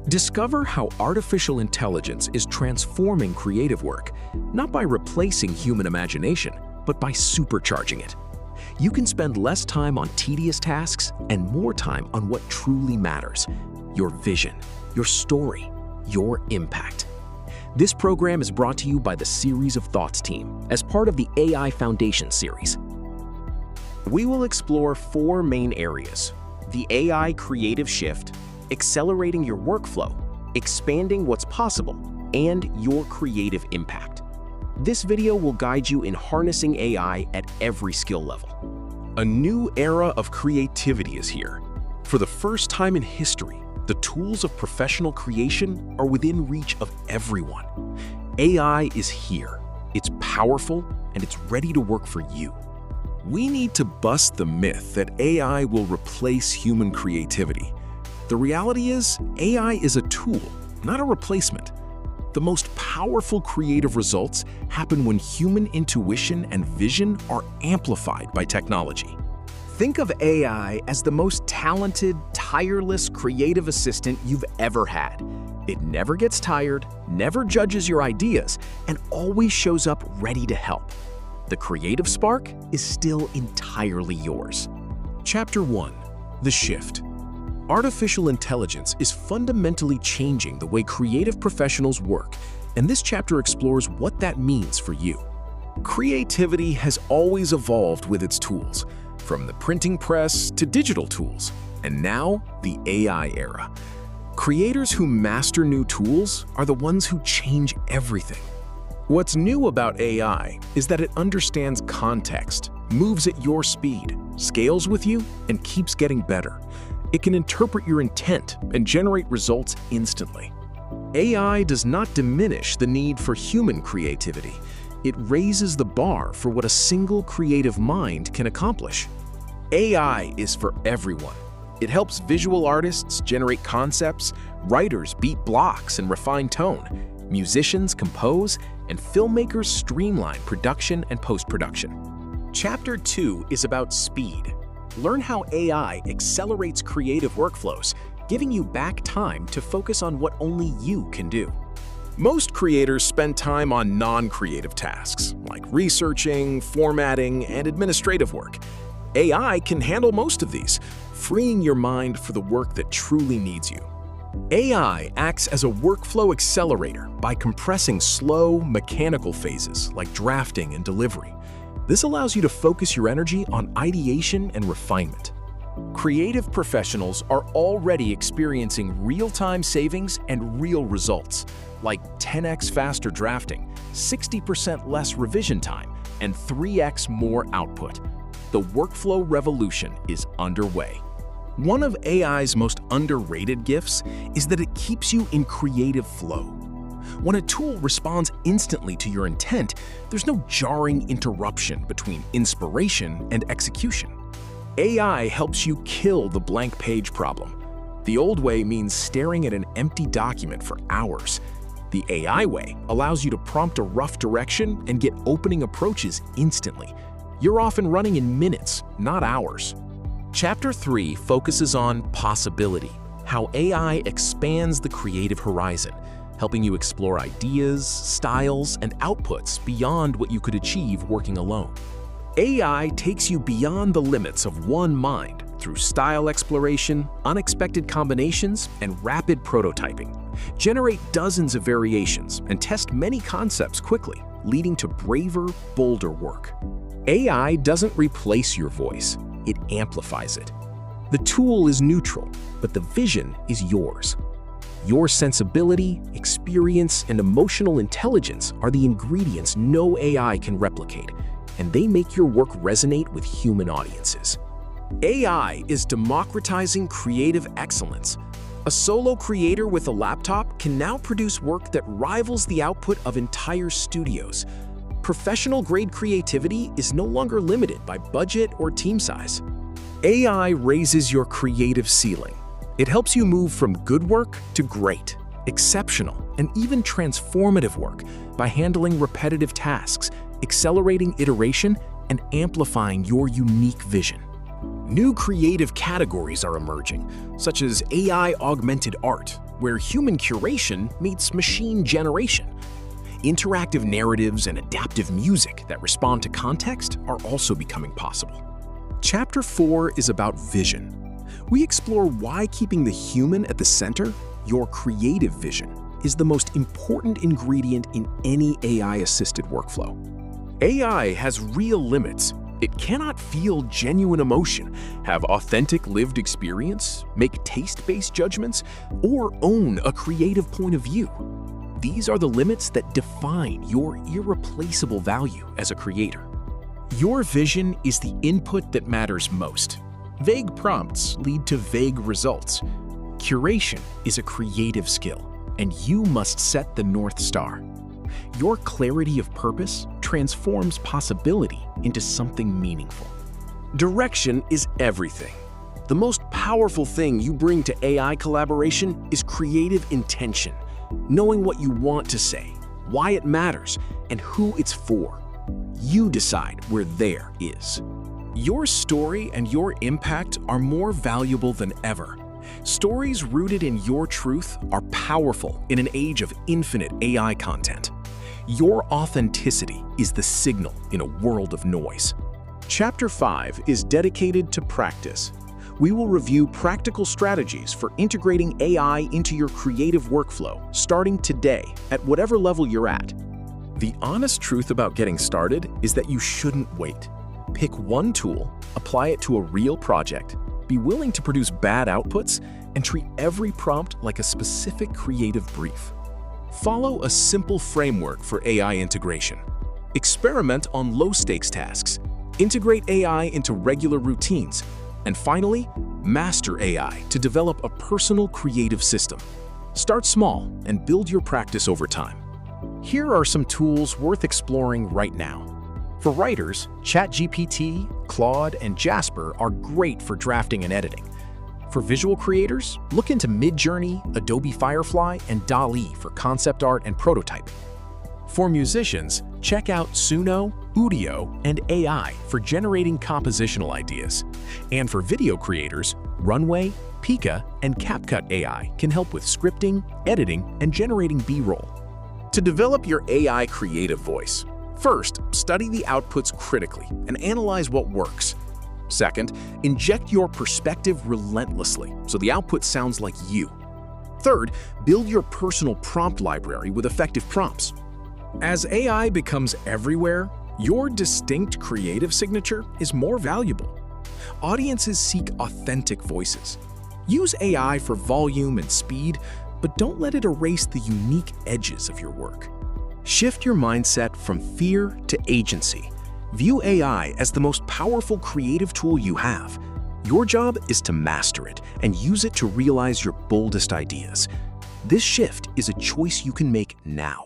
Discover how artificial intelligence is transforming creative work, not by replacing human imagination, but by supercharging it. You can spend less time on tedious tasks and more time on what truly matters: your vision, your story, your impact. This program is brought to you by the Series of Thoughts team as part of the AI Foundation series. We will explore 4 main areas: the AI creative shift, accelerating your workflow, expanding what's possible, and your creative impact. This video will guide you in harnessing AI at every skill level. A new era of creativity is here. For the first time in history, the tools of professional creation are within reach of everyone. AI is here. It's powerful, and it's ready to work for you. We need to bust the myth that AI will replace human creativity. The reality is, AI is a tool, not a replacement. The most powerful creative results happen when human intuition and vision are amplified by technology. Think of AI as the most talented, tireless creative assistant you've ever had. It never gets tired, never judges your ideas, and always shows up ready to help. The creative spark is still entirely yours. Chapter 1: The Shift. Artificial intelligence is fundamentally changing the way creative professionals work, and this chapter explores what that means for you. Creativity has always evolved with its tools, from the printing press to digital tools, and now the AI era. Creators who master new tools are the ones who change everything. What's new about AI is that it understands context, moves at your speed, scales with you, and keeps getting better. It can interpret your intent and generate results instantly. AI does not diminish the need for human creativity. It raises the bar for what a single creative mind can accomplish. AI is for everyone. It helps visual artists generate concepts, writers beat blocks and refine tone, musicians compose, and filmmakers streamline production and post-production. Chapter 2 is about speed. Learn how AI accelerates creative workflows, giving you back time to focus on what only you can do. Most creators spend time on non-creative tasks, like researching, formatting, and administrative work. AI can handle most of these, freeing your mind for the work that truly needs you. AI acts as a workflow accelerator by compressing slow, mechanical phases like drafting and delivery. This allows you to focus your energy on ideation and refinement. Creative professionals are already experiencing real-time savings and real results, like 10x faster drafting, 60% less revision time, and 3x more output. The workflow revolution is underway. One of AI's most underrated gifts is that it keeps you in creative flow. When a tool responds instantly to your intent, there's no jarring interruption between inspiration and execution. AI helps you kill the blank page problem. The old way means staring at an empty document for hours. The AI way allows you to prompt a rough direction and get opening approaches instantly. You're often running in minutes, not hours. Chapter 3 focuses on possibility, how AI expands the creative horizon, helping you explore ideas, styles, and outputs beyond what you could achieve working alone. AI takes you beyond the limits of one mind through style exploration, unexpected combinations, and rapid prototyping. Generate dozens of variations and test many concepts quickly, leading to braver, bolder work. AI doesn't replace your voice, it amplifies it. The tool is neutral, but the vision is yours. Your sensibility, experience, and emotional intelligence are the ingredients no AI can replicate, and they make your work resonate with human audiences. AI is democratizing creative excellence. A solo creator with a laptop can now produce work that rivals the output of entire studios. Professional-grade creativity is no longer limited by budget or team size. AI raises your creative ceiling. It helps you move from good work to great, exceptional, and even transformative work by handling repetitive tasks, accelerating iteration, and amplifying your unique vision. New creative categories are emerging, such as AI-augmented art, where human curation meets machine generation. Interactive narratives and adaptive music that respond to context are also becoming possible. Chapter 4 is about vision. We explore why keeping the human at the center, your creative vision, is the most important ingredient in any AI-assisted workflow. AI has real limits. It cannot feel genuine emotion, have authentic lived experience, make taste-based judgments, or own a creative point of view. These are the limits that define your irreplaceable value as a creator. Your vision is the input that matters most. Vague prompts lead to vague results. Curation is a creative skill, and you must set the North Star. Your clarity of purpose transforms possibility into something meaningful. Direction is everything. The most powerful thing you bring to AI collaboration is creative intention, knowing what you want to say, why it matters, and who it's for. You decide where there is. Your story and your impact are more valuable than ever. Stories rooted in your truth are powerful in an age of infinite AI content. Your authenticity is the signal in a world of noise. Chapter 5 is dedicated to practice. We will review practical strategies for integrating AI into your creative workflow, starting today at whatever level you're at. The honest truth about getting started is that you shouldn't wait. Pick one tool, apply it to a real project, be willing to produce bad outputs, and treat every prompt like a specific creative brief. Follow a simple framework for AI integration. Experiment on low-stakes tasks. Integrate AI into regular routines. And finally, master AI to develop a personal creative system. Start small and build your practice over time. Here are some tools worth exploring right now. For writers, ChatGPT, Claude, and Jasper are great for drafting and editing. For visual creators, look into Midjourney, Adobe Firefly, and DALL-E for concept art and prototyping. For musicians, check out Suno, Udio, and AI for generating compositional ideas. And for video creators, Runway, Pika, and CapCut AI can help with scripting, editing, and generating B-roll. To develop your AI creative voice, first, study the outputs critically and analyze what works. Second, inject your perspective relentlessly so the output sounds like you. Third, build your personal prompt library with effective prompts. As AI becomes everywhere, your distinct creative signature is more valuable. Audiences seek authentic voices. Use AI for volume and speed, but don't let it erase the unique edges of your work. Shift your mindset from fear to agency. View AI as the most powerful creative tool you have. Your job is to master it and use it to realize your boldest ideas. This shift is a choice you can make now.